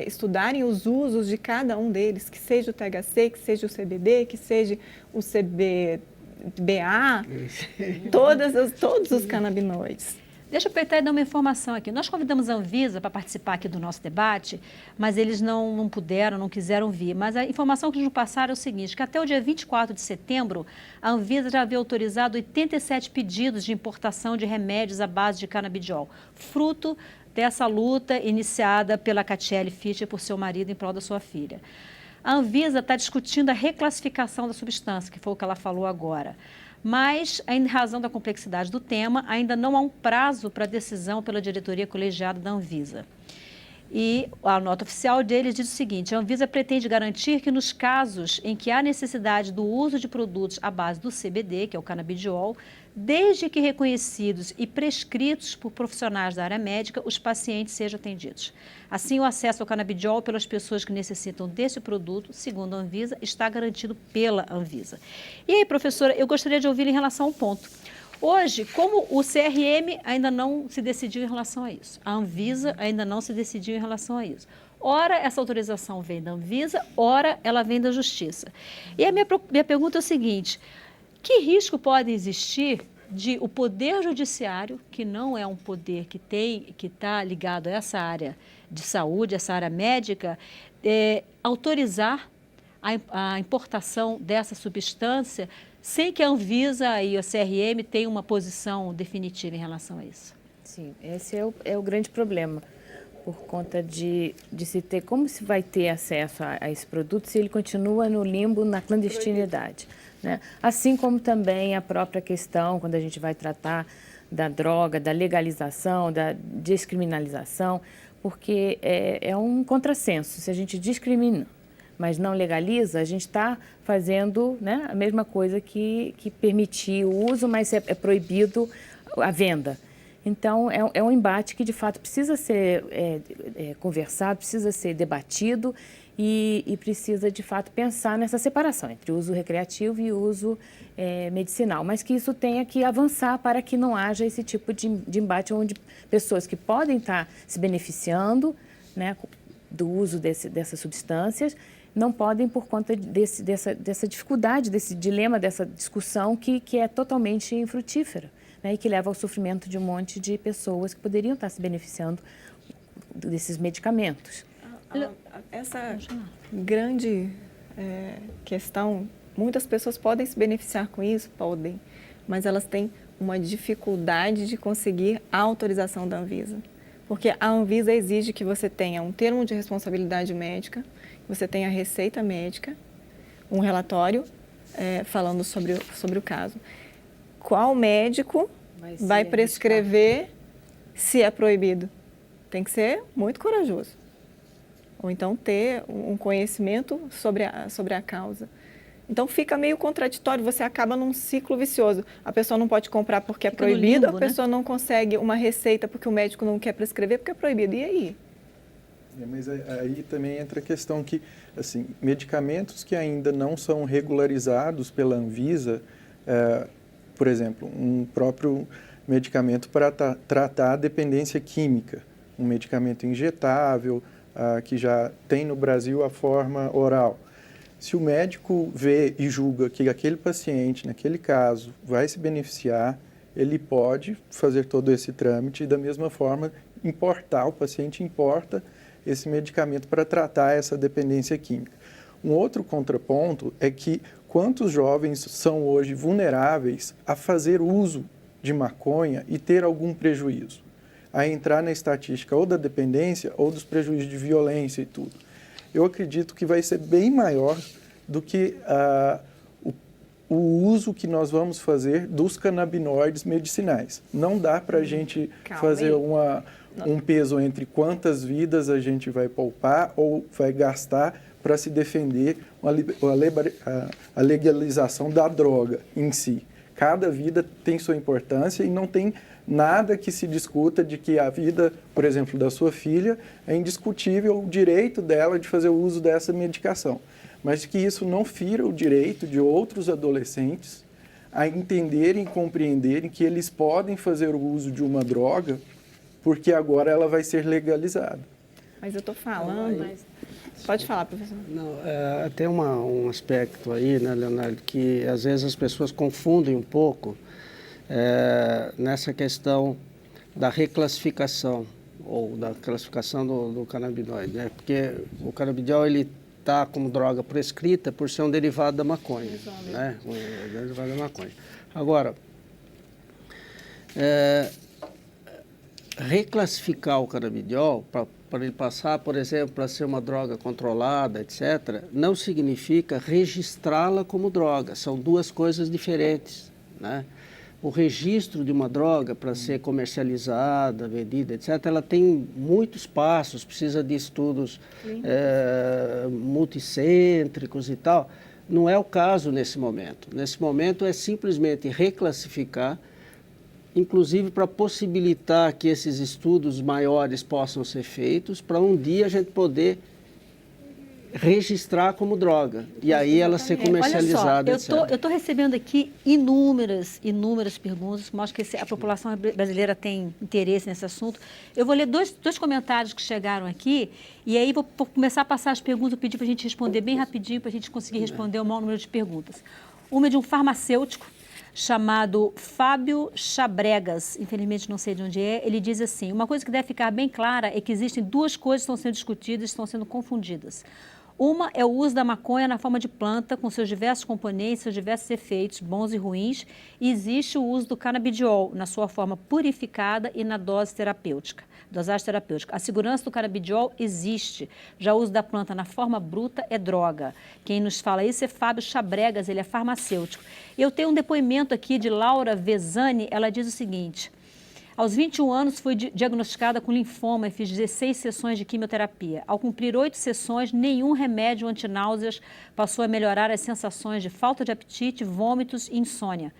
estudarem os usos de cada um deles, que seja o THC, que seja o CBD, que seja o CBA, todos os canabinoides. Deixa eu aproveitar e dar uma informação aqui. Nós convidamos a Anvisa para participar aqui do nosso debate, mas eles não puderam, não quiseram vir. Mas a informação que nos passaram é o seguinte, que até o dia 24 de setembro, a Anvisa já havia autorizado 87 pedidos de importação de remédios à base de canabidiol, fruto dessa luta iniciada pela Catiele Fischer por seu marido em prol da sua filha. A Anvisa está discutindo a reclassificação da substância, que foi o que ela falou agora. Mas, em razão da complexidade do tema, ainda não há um prazo para decisão pela diretoria colegiada da Anvisa. E a nota oficial deles diz o seguinte: a Anvisa pretende garantir que nos casos em que há necessidade do uso de produtos à base do CBD, que é o canabidiol, desde que reconhecidos e prescritos por profissionais da área médica, os pacientes sejam atendidos. Assim, o acesso ao canabidiol pelas pessoas que necessitam desse produto, segundo a Anvisa, está garantido pela Anvisa. E aí, professora, eu gostaria de ouvir em relação ao ponto. Hoje, como o CRM ainda não se decidiu em relação a isso, a Anvisa ainda não se decidiu em relação a isso. Ora, essa autorização vem da Anvisa, ora, ela vem da Justiça. E a minha pergunta é o seguinte: que risco pode existir de o Poder Judiciário, que não é um poder que está ligado a essa área de saúde, essa área médica, autorizar a importação dessa substância sem que a Anvisa e a CRM tenham uma posição definitiva em relação a isso? Sim, esse é o grande problema, por conta de se ter, como se vai ter acesso a esse produto se ele continua no limbo, na clandestinidade, né? Assim como também a própria questão, quando a gente vai tratar da droga, da legalização, da descriminalização, porque é um contrassenso. Se a gente discrimina, mas não legaliza, a gente está fazendo, né, a mesma coisa que permitir o uso, mas é proibido a venda. Então, é um embate que, de fato, precisa ser conversado, precisa ser debatido e precisa, de fato, pensar nessa separação entre o uso recreativo e o uso medicinal. Mas que isso tenha que avançar para que não haja esse tipo de embate onde pessoas que podem estar se beneficiando, né, do uso dessas substâncias não podem por conta dessa dificuldade, desse dilema, dessa discussão que é totalmente infrutífera, né, e que leva ao sofrimento de um monte de pessoas que poderiam estar se beneficiando desses medicamentos. Essa grande questão, muitas pessoas podem se beneficiar com isso, podem, mas elas têm uma dificuldade de conseguir a autorização da Anvisa. Porque a Anvisa exige que você tenha um termo de responsabilidade médica, que você tenha receita médica, um relatório falando sobre o caso. Qual médico vai prescrever se é proibido? Tem que ser muito corajoso. Ou então ter um conhecimento sobre a causa. Então fica meio contraditório, você acaba num ciclo vicioso. A pessoa não pode comprar porque é proibido, limbo, a pessoa não consegue uma receita porque o médico não quer prescrever porque é proibido. E aí? Mas aí também entra a questão que, assim, medicamentos que ainda não são regularizados pela Anvisa, por exemplo, um próprio medicamento para tratar a dependência química, um medicamento injetável, que já tem no Brasil a forma oral. Se o médico vê e julga que aquele paciente, naquele caso, vai se beneficiar, ele pode fazer todo esse trâmite e, da mesma forma, o paciente importa esse medicamento para tratar essa dependência química. Um outro contraponto é que quantos jovens são hoje vulneráveis a fazer uso de maconha e ter algum prejuízo, a entrar na estatística ou da dependência ou dos prejuízos de violência e tudo. Eu acredito que vai ser bem maior do que o uso que nós vamos fazer dos canabinoides medicinais. Não dá para a gente fazer um peso entre quantas vidas a gente vai poupar ou vai gastar para se defender a legalização da droga em si. Cada vida tem sua importância e não tem nada que se discuta de que a vida, por exemplo, da sua filha, é indiscutível o direito dela de fazer o uso dessa medicação. Mas que isso não fira o direito de outros adolescentes a entenderem e compreenderem que eles podem fazer o uso de uma droga porque agora ela vai ser legalizada. Mas eu estou falando... Pode falar, professor. Não, tem um aspecto aí, né, Leonardo, que às vezes as pessoas confundem um pouco nessa questão da reclassificação ou da classificação do canabinoide, né? Porque o canabidiol, ele está como droga prescrita por ser um derivado da maconha, né? Um derivado da maconha. Agora, reclassificar o canabidiol para ele passar, por exemplo, para ser uma droga controlada, etc., não significa registrá-la como droga. São duas coisas diferentes, né? O registro de uma droga para ser comercializada, vendida, etc., ela tem muitos passos, precisa de estudos multicêntricos e tal. Não é o caso nesse momento. Nesse momento é simplesmente reclassificar, inclusive para possibilitar que esses estudos maiores possam ser feitos, para um dia a gente poder registrar como droga e aí ela ser comercializada. Olha só, eu estou recebendo aqui inúmeras perguntas, mostra que a população brasileira tem interesse nesse assunto. Eu vou ler dois comentários que chegaram aqui e aí vou começar a passar as perguntas, eu pedi para a gente responder bem rapidinho, para a gente conseguir responder o maior número de perguntas. Uma é de um farmacêutico chamado Fábio Chabregas, infelizmente não sei de onde é. Ele diz assim: uma coisa que deve ficar bem clara é que existem duas coisas que estão sendo discutidas, estão sendo confundidas. Uma é o uso da maconha na forma de planta, com seus diversos componentes, seus diversos efeitos, bons e ruins, e existe o uso do canabidiol na sua forma purificada e na dosagem terapêutica. A segurança do canabidiol existe, já o uso da planta na forma bruta é droga. Quem nos fala isso é Fábio Chabregas, ele é farmacêutico. Eu tenho um depoimento aqui de Laura Vezani, ela diz o seguinte: aos 21 anos, fui diagnosticada com linfoma e fiz 16 sessões de quimioterapia. Ao cumprir 8 sessões, nenhum remédio antináuseas passou a melhorar as sensações de falta de apetite, vômitos e insônia.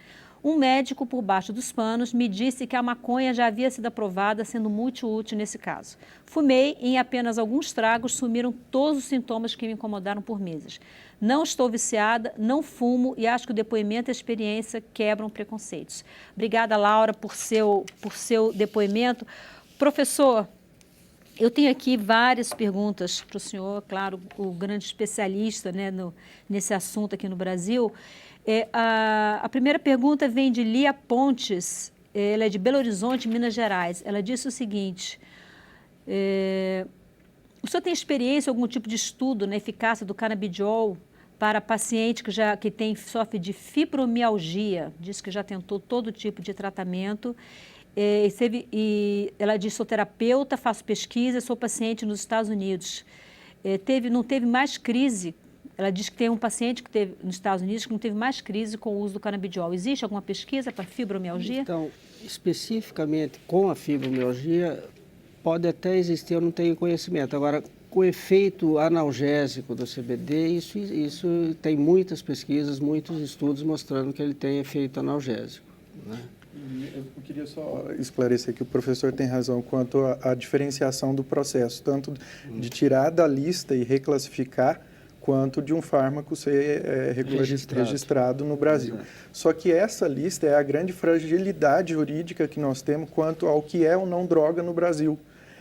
Um médico por baixo dos panos me disse que a maconha já havia sido aprovada, sendo muito útil nesse caso. Fumei e em apenas alguns tragos sumiram todos os sintomas que me incomodaram por meses. Não estou viciada, não fumo e acho que o depoimento e a experiência quebram preconceitos. Obrigada, Laura, por seu depoimento. Professor, eu tenho aqui várias perguntas para o senhor, claro, o grande especialista, né, nesse assunto aqui no Brasil. A primeira pergunta vem de Lia Pontes, ela é de Belo Horizonte, Minas Gerais. Ela disse o seguinte: o senhor tem experiência, algum tipo de estudo na eficácia do canabidiol para paciente que sofre de fibromialgia? Diz que já tentou todo tipo de tratamento. E ela diz: sou terapeuta, faço pesquisa, sou paciente nos Estados Unidos. Não teve mais crise. Ela diz que tem um paciente que teve nos Estados Unidos que não teve mais crise com o uso do canabidiol. Existe alguma pesquisa para fibromialgia? Então, especificamente com a fibromialgia, pode até existir, eu não tenho conhecimento. Agora, com o efeito analgésico do CBD, isso tem muitas pesquisas, muitos estudos mostrando que ele tem efeito analgésico, né? Eu queria só esclarecer que o professor tem razão quanto à diferenciação do processo, tanto de tirar da lista e reclassificar, quanto de um fármaco ser registrado no Brasil. Exato. Só que essa lista é a grande fragilidade jurídica que nós temos quanto ao que é ou não droga no Brasil.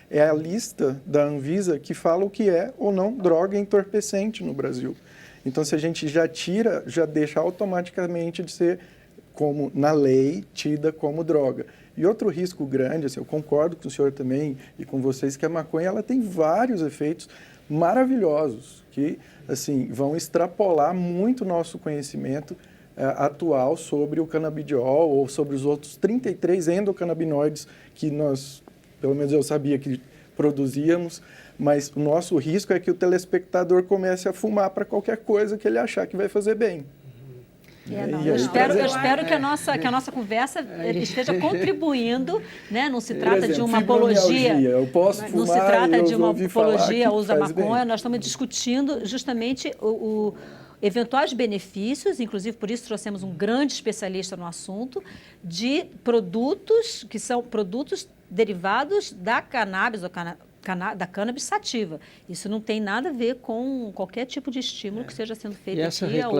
É a lista da Anvisa que fala o que é ou não droga entorpecente no Brasil. Então, se a gente já tira, já deixa automaticamente de ser, como na lei, tida como droga. E outro risco grande, assim, eu concordo com o senhor também e com vocês, que a maconha ela tem vários efeitos maravilhosos que assim vão extrapolar muito o nosso conhecimento atual sobre o canabidiol ou sobre os outros 33 endocannabinoides que nós, pelo menos eu sabia que produzíamos, mas o nosso risco é que o telespectador comece a fumar para qualquer coisa que ele achar que vai fazer bem. Eu espero que a nossa conversa esteja contribuindo, né? Não se trata de uma apologia. Eu posso fumar, não se trata de uma apologia ao uso da maconha. Bem. Nós estamos discutindo justamente eventuais benefícios, inclusive por isso trouxemos um grande especialista no assunto, de produtos que são produtos derivados da cannabis ou da cannabis sativa. Isso não tem nada a ver com qualquer tipo de estímulo que esteja sendo feito aqui ao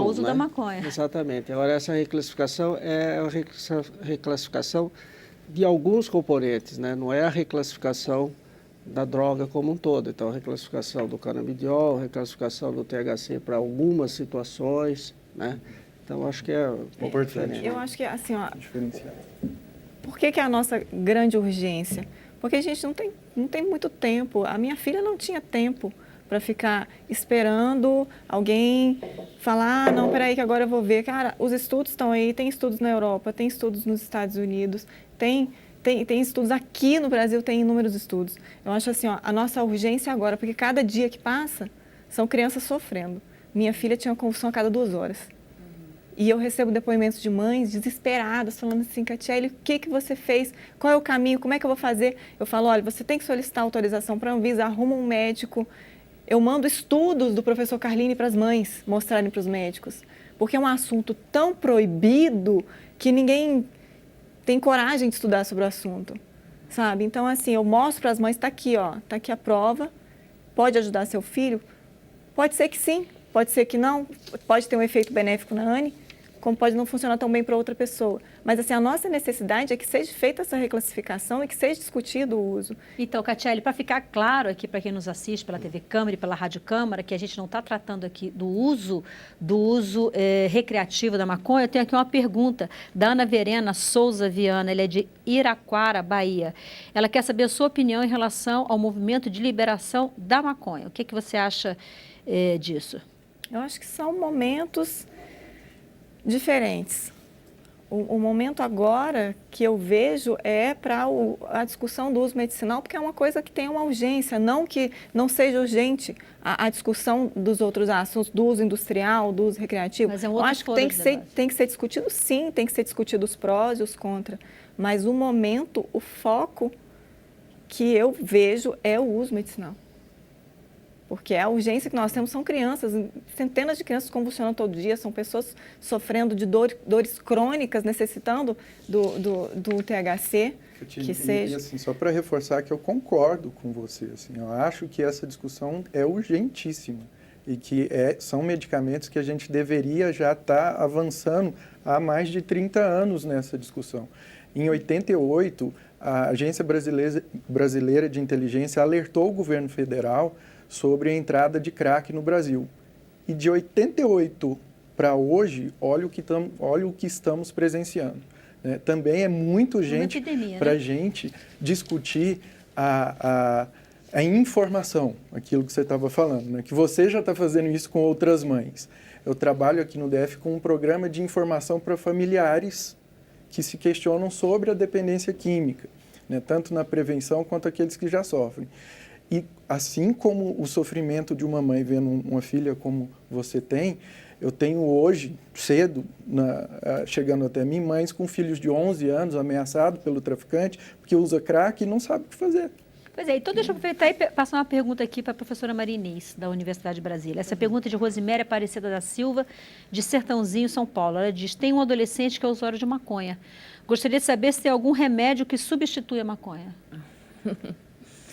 uso né? da maconha. Exatamente. Agora, essa reclassificação é a reclassificação de alguns componentes, né? Não é a reclassificação da droga como um todo. Então, a reclassificação do canabidiol, a reclassificação do THC para algumas situações, né? Então, acho que é importante. Eu acho que, assim, ó, diferenciado. Por que é a nossa grande urgência? Porque a gente não tem muito tempo. A minha filha não tinha tempo para ficar esperando alguém falar, não, peraí que agora eu vou ver. Cara, os estudos estão aí, tem estudos na Europa, tem estudos nos Estados Unidos, tem estudos aqui no Brasil, tem inúmeros estudos. Eu acho assim, ó, a nossa urgência agora, porque cada dia que passa, são crianças sofrendo. Minha filha tinha uma convulsão a cada 2 horas. E eu recebo depoimentos de mães desesperadas, falando assim, Catiele, o que você fez? Qual é o caminho? Como é que eu vou fazer? Eu falo, olha, você tem que solicitar autorização para a Anvisa, arruma um médico. Eu mando estudos do professor Carline para as mães mostrarem para os médicos. Porque é um assunto tão proibido que ninguém tem coragem de estudar sobre o assunto, sabe? Então, assim, eu mostro para as mães, está aqui, ó, está aqui a prova, pode ajudar seu filho? Pode ser que sim, pode ser que não, pode ter um efeito benéfico na Anne, como pode não funcionar tão bem para outra pessoa. Mas, assim, a nossa necessidade é que seja feita essa reclassificação e que seja discutido o uso. Então, Catiele, para ficar claro aqui para quem nos assiste pela TV Câmara e pela Rádio Câmara, que a gente não está tratando aqui do uso recreativo da maconha, eu tenho aqui uma pergunta da Ana Verena Souza Viana, ela é de Iraquara, Bahia. Ela quer saber a sua opinião em relação ao movimento de liberação da maconha. O que você acha disso? Eu acho que são momentos diferentes. O momento agora que eu vejo é para a discussão do uso medicinal, porque é uma coisa que tem uma urgência, não que não seja urgente a discussão dos outros assuntos, do uso industrial, do uso recreativo. Mas é um eu outro acho que tem que ser discutido, sim, tem que ser discutido os prós e os contras, mas o momento, o foco que eu vejo é o uso medicinal. porque a urgência que nós temos são crianças, centenas de crianças convulsionando todo dia, são pessoas sofrendo de dores crônicas, necessitando do THC. Que seja. E assim, só para reforçar que eu concordo com você, assim, eu acho que essa discussão é urgentíssima e que são medicamentos que a gente deveria já estar avançando há mais de 30 anos nessa discussão. Em 88, a Agência Brasileira de Inteligência alertou o governo federal sobre a entrada de crack no Brasil. E de 88 para hoje, olha o que estamos presenciando. Também é muito urgente para a gente discutir a informação, aquilo que você estava falando, né? Que você já está fazendo isso com outras mães. Eu trabalho aqui no DF com um programa de informação para familiares que se questionam sobre a dependência química, né? Tanto na prevenção quanto aqueles que já sofrem. E assim como o sofrimento de uma mãe vendo uma filha como você tem, eu tenho hoje, cedo, chegando até mim, mães com filhos de 11 anos ameaçados pelo traficante, porque usa crack e não sabe o que fazer. Pois é, então deixa eu aproveitar e passar uma pergunta aqui para a professora Maria Inês, da Universidade de Brasília. Essa pergunta é de Rosiméria Aparecida da Silva, de Sertãozinho, São Paulo. Ela diz, tem um adolescente que é usuário de maconha. Gostaria de saber se tem algum remédio que substitui a maconha. A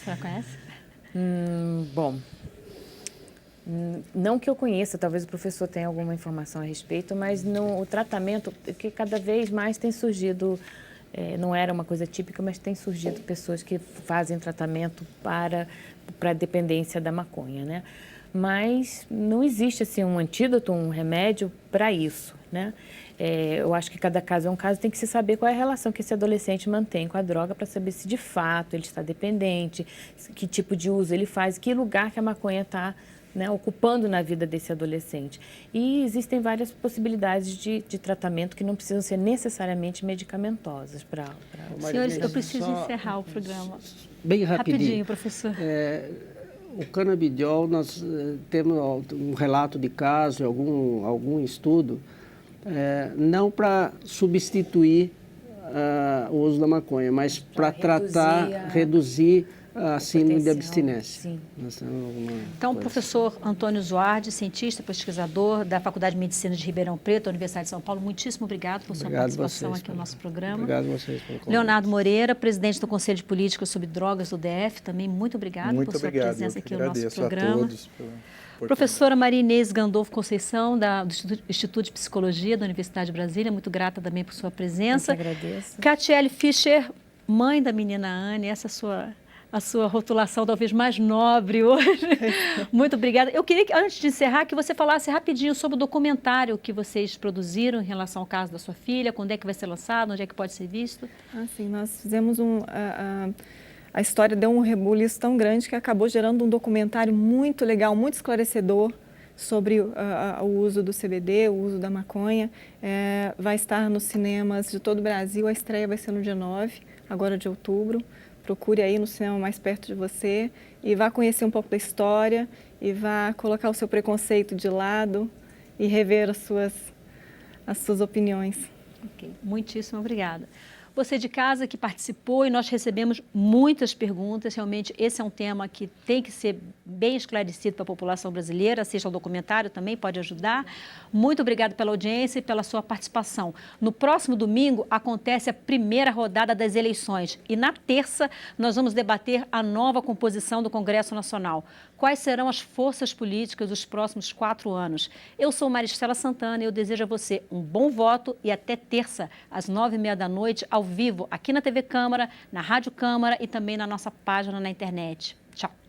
senhora conhece? Bom... Não que eu conheça, talvez o professor tenha alguma informação a respeito, mas o tratamento, que cada vez mais tem surgido, não era uma coisa típica, mas tem surgido pessoas que fazem tratamento para a dependência da maconha, né? Mas não existe assim um antídoto, um remédio para isso, né? Eu acho que cada caso é um caso, tem que se saber qual é a relação que esse adolescente mantém com a droga para saber se de fato ele está dependente, que tipo de uso ele faz, que lugar que a maconha está, né, ocupando na vida desse adolescente. E existem várias possibilidades de tratamento que não precisam ser necessariamente medicamentosas para... Senhores, eu preciso encerrar o programa. Bem rapidinho. Professor. O canabidiol, nós temos um relato de caso, algum estudo, não para substituir o uso da maconha, mas para reduzir a síndrome de abstinência. Sim. Então, o professor Antônio Zuardi, cientista, pesquisador da Faculdade de Medicina de Ribeirão Preto, da Universidade de São Paulo, muitíssimo obrigado por sua participação aqui no nosso programa. Obrigado a vocês pelo convite. Leonardo Moreira, presidente do Conselho de Política sobre Drogas do DF, também muito obrigado por sua presença aqui no nosso programa. A todos Professora Maria Inês Gandolfo Conceição, do Instituto de Psicologia da Universidade de Brasília, muito grata também por sua presença. Eu que agradeço. Catiele Fischer, mãe da menina Anne, essa a sua rotulação talvez mais nobre hoje. Muito obrigada. Eu queria que, antes de encerrar, que você falasse rapidinho sobre o documentário que vocês produziram em relação ao caso da sua filha, quando é que vai ser lançado, onde é que pode ser visto. Sim, nós fizemos a história deu um rebuliço tão grande que acabou gerando um documentário muito legal, muito esclarecedor sobre o uso do CBD, o uso da maconha. Vai estar nos cinemas de todo o Brasil, a estreia vai ser no dia 9, agora de outubro. Procure aí no cinema mais perto de você e vá conhecer um pouco da história e vá colocar o seu preconceito de lado e rever as suas opiniões. Ok, muitíssimo obrigada. Você de casa que participou e nós recebemos muitas perguntas, realmente esse é um tema que tem que ser bem esclarecido para a população brasileira, assista ao documentário também, pode ajudar. Muito obrigada pela audiência e pela sua participação. No próximo domingo acontece a primeira rodada das eleições e na terça nós vamos debater a nova composição do Congresso Nacional. Quais serão as forças políticas dos próximos 4 anos? Eu sou Maristela Santana e eu desejo a você um bom voto e até terça, às 9h30 da noite, ao vivo, aqui na TV Câmara, na Rádio Câmara e também na nossa página na internet. Tchau!